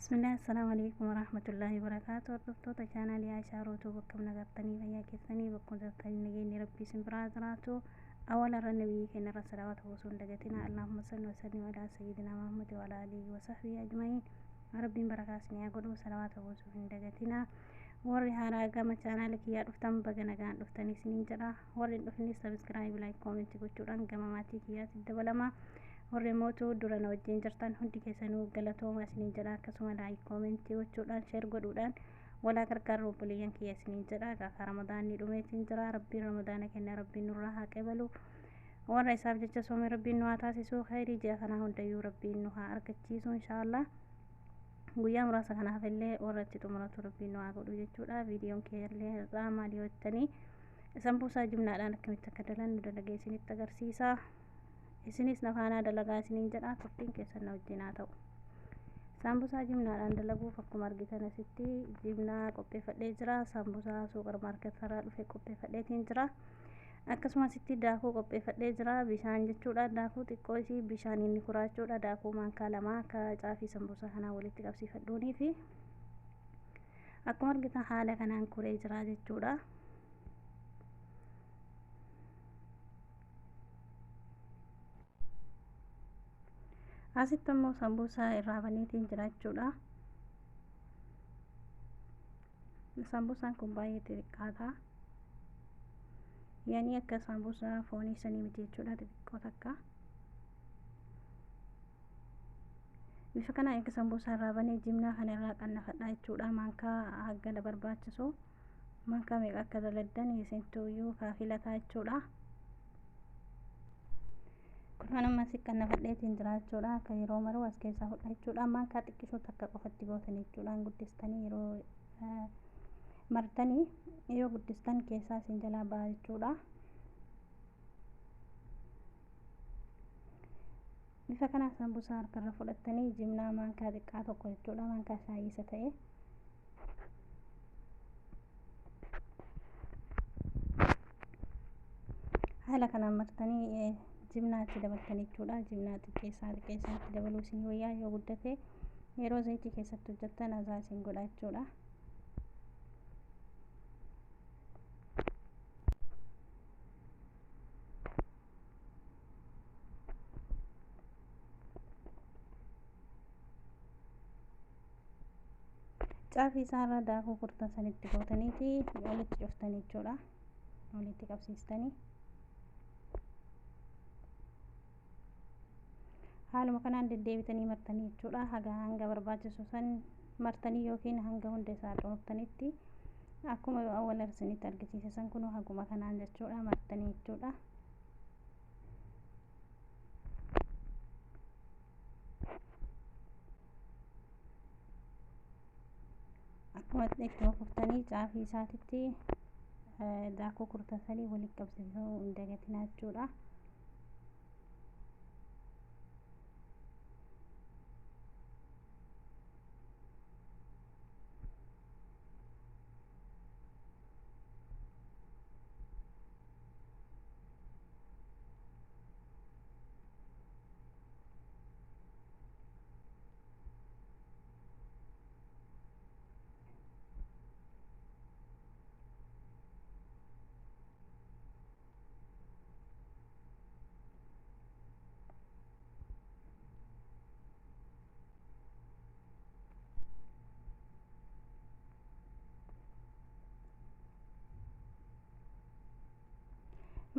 بسم الله السلام عليكم ورحمة الله وبركاته. hordoftoota chaanaalii Aishaa Rootuu bakka nagartanii fayyaa keessanii bakkuma jirtanii nageenyi rabbii isin biraa jiraatu. awwala irra nabiyyi keenya irra salawaata osoo hin dagatinaa. Allahumma salli wa sallim ala sayyidina Muhammad wa ala alihi wa sahbihi ajma'iin. rabbiin barakaa isinii haa godhu, salawaata osoo hin dagatinaa. warri haaraa gama chaanaala kiyyaa dhuftan baga nagaan dhuftanii isiniin jedha. warri hin dhufnis sabiskiraayib, laayik, koomentii gochuudhaan gama maatii kiyyaatti dabalama. warri mootuu dura na wajjin jirtan hundi keessanuu galatooma isiniin jedha. akkasuma laayik, koomentii gochuudhaan sheer godhuudhaan walaa gargaarra obboleeyyan kiyya isiniin jedha. gaafa ramadaanni dhumeetiin jira. rabbiin ramadaana kenna, rabbiin nurraa haa qabalu. warra isaaf jecha soome rabbiin nu haa taasisu. khayrii ji'a kanaa hundayyuu rabbiin nu haa argachiisu inshaallah. guyyaa muraasa kanaaf illee warra itti xumuratu rabbiin nu haa godhu jechuudha. viidiyoon keellee irraa maal yoo jettanii sambuusaa jimnaadhaan akkamitti akka dalannu dalagee isinitti agarsiisa. isinis nafaanaa dalagaa isiniin jedha. turtiin keessan na wajjin haa ta'u. sambuusaa jimnaadhaan dalaguuf akkuma argitan asitti jimnaa qopheeffadhee jira. sambuusaa suuqarmaarkeetarraa dhufe qopheeffadheetiin jira. akkasumasitti daakuu qopheeffadhee jira. bishaan jechuudha. daakuu xiqqoo isii bishaan inni kuraachuudha. daakuu maankaa lama akka caafii sambuusaa kanaa walitti qabsiifadhuunii fi akkuma argitan haala kanaan kuree jira jechuudha. asitti immoo sambuusaa irraa baniitiin jira jechuudha. sambuusaan kun baay'ee xixiqqaadha. yaani akka sambuusaa foonii sanii miti jechuudha. xixiqqoo takka bifa kana akka sambuusaa irraa banee jimnaa kana irraa qannafadha jechuudha. maankaa haggana barbaachisu maankaa meeqa akka daladdan isintuyyuu kaafilataa jechuudha. kun ammas qannafadheetiin jira jechuudha. akka yeroo maruu as keessaa fudha jechuudha. maankaa xiqqishoo takka qofatti gootanii jechuudha. guddistanii yeroo martanii yoo guddistan keessaa isin jalaa ba'a jechuudha. bifa kana sambuusaa harkarra fudhattanii jimnaa maankaa xiqqaa tokko jechuudha. maankaa shaayisa ta'e haala kanaan martanii jimnaa itti dabaltanii jechuudha. jimnaa xiqqeessaa itti dabaluu isin wayyaa yoo guddate yeroo zayitii keessatti hojjettan azaa isin godha jechuudha. caafii isaarra daakuu kurtan sanitti gootaniiti walitti cuftanii jechuudha. walitti qabsiistanii haaluma kanaan deddeebitanii martanii jechuudha. hanga barbaachisu san martanii yookiin hanga hunda isaa xumurtanitti akkuma awwala isinitti argisiise san kun haguma kanaan jechuudha martanii jechuudha. akkuma ittuma kuftanii caafii isaatitti daakuu kurtasanii walitti qabsiisuu hin dagatinaa jechuudha.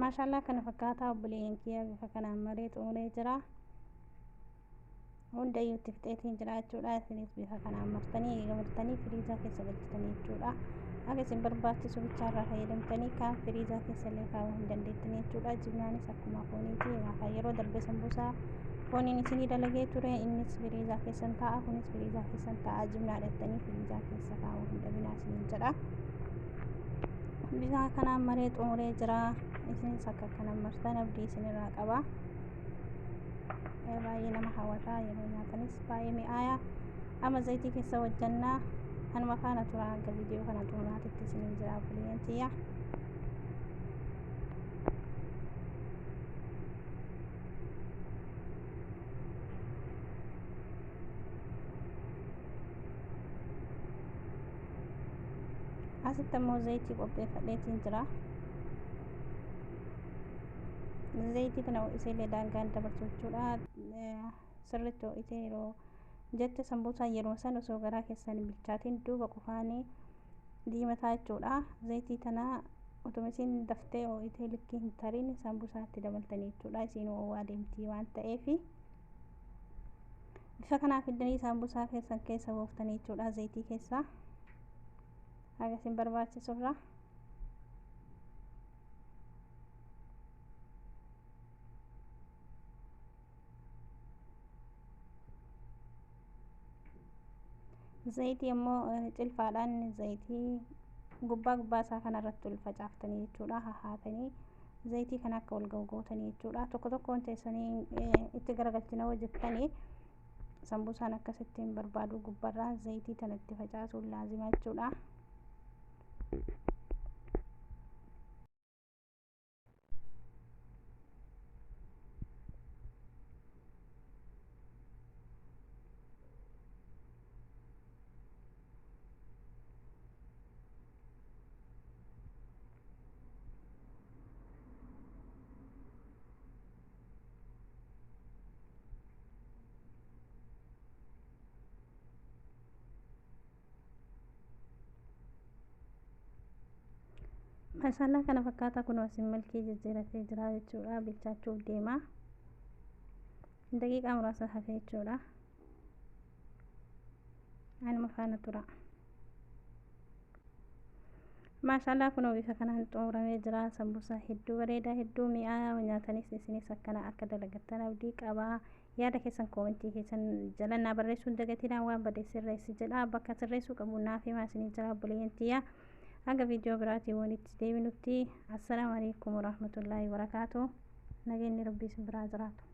maashaallah kana fakkaataa obboleeyyan kiyya bifa kanaan maree xumuree jira. hundayyuu itti fixeetiin jira jechuudha. isinis bifa kanaan martanii eega martanii firiizaa keessa galchitanii jechuudha. akka isin barbaachisu bichaarraa fayyadamtanii kan firiizaa keessa illee kaa'uu hin dandeettanii jechuudha. jimnaanis akkuma fooniiti. gaafa yeroo darbe sambuusaa fooniin isinii dalagee ture innis firiizaa keessan taa'a, kunis firiizaa keessan taa'a. jimnaa dhattanii firiizaa keessa kaa'uu hin dhabinaa isiniin jedha. bifa kanaan maree xumuree jira. isinis akka kana martan abdii isinirraa qaba. baay'ee nama hawwataa, yeroo nyaatanis baay'ee mi'aayaa. amma zayitii keessa hojjannaa anuma faana tura hanga viidiyoo kana xumuraatitti isiniin jira obboleeyyan tiyya. asitti ammoo zayitii qopheeffadheetiin jira. Zayitii kana ho'iseellee daangaan dabarsu jechuudha. Sirriitti ho'itee yeroo jette sambuusaan yeroo san osoo garaa keessan hin bilchaatiin duuba qofaanii diimataa jechuudha. Zayitii tana utuma isin daftee ho'itee likkii hin tariin sambuusaatti dabaltanii jechuudha. Isin ho'aa deemtii waan ta'eef bifa kanaa fiddanii sambuusaa keessan keessa buuftanii jechuudha. Zayitii keessa haga isin barbaachisurra. Zayitii ammoo cilfaadhaan zayitii gubbaa isaa kanarratti ol facaaftanii jechuudha. Hahaatanii zayitii kana akka ol gootanii jechuudha. Tokkoon teessanii itti garagalchina hojjettanii sambuusaan akkasitti hin barbaadu gubbarraa zayitii tanatti facaasuun laazima jechuudha. Masala kana fakkaata kun isin milkii jijjiiratee jira jechuudha. Bilchaachuuf deema. Daqiiqaa muraasa hafee jechuudha. Anuma faana tura. Maashaallah kun bifa kanaan xumuramee jira. Sambuusaa hedduu bareedaa hedduu mi'aawaa nyaatanis isinis akkana akka dalagattan abdii qaba. Yaada keessan koomentii keessan jalannaa barreessuun dagatinaa waan badee sirreessi jedha. Bakka sirreessuu qabu naaf himaa isinii jira obboleeyyan tiyya. Hanga viidiyoo biraatii walitti deebinutti assalaamu alaykum warahmatullaahi wabarakaatuh. Nageenyi rabbii isin biraa jiraatu.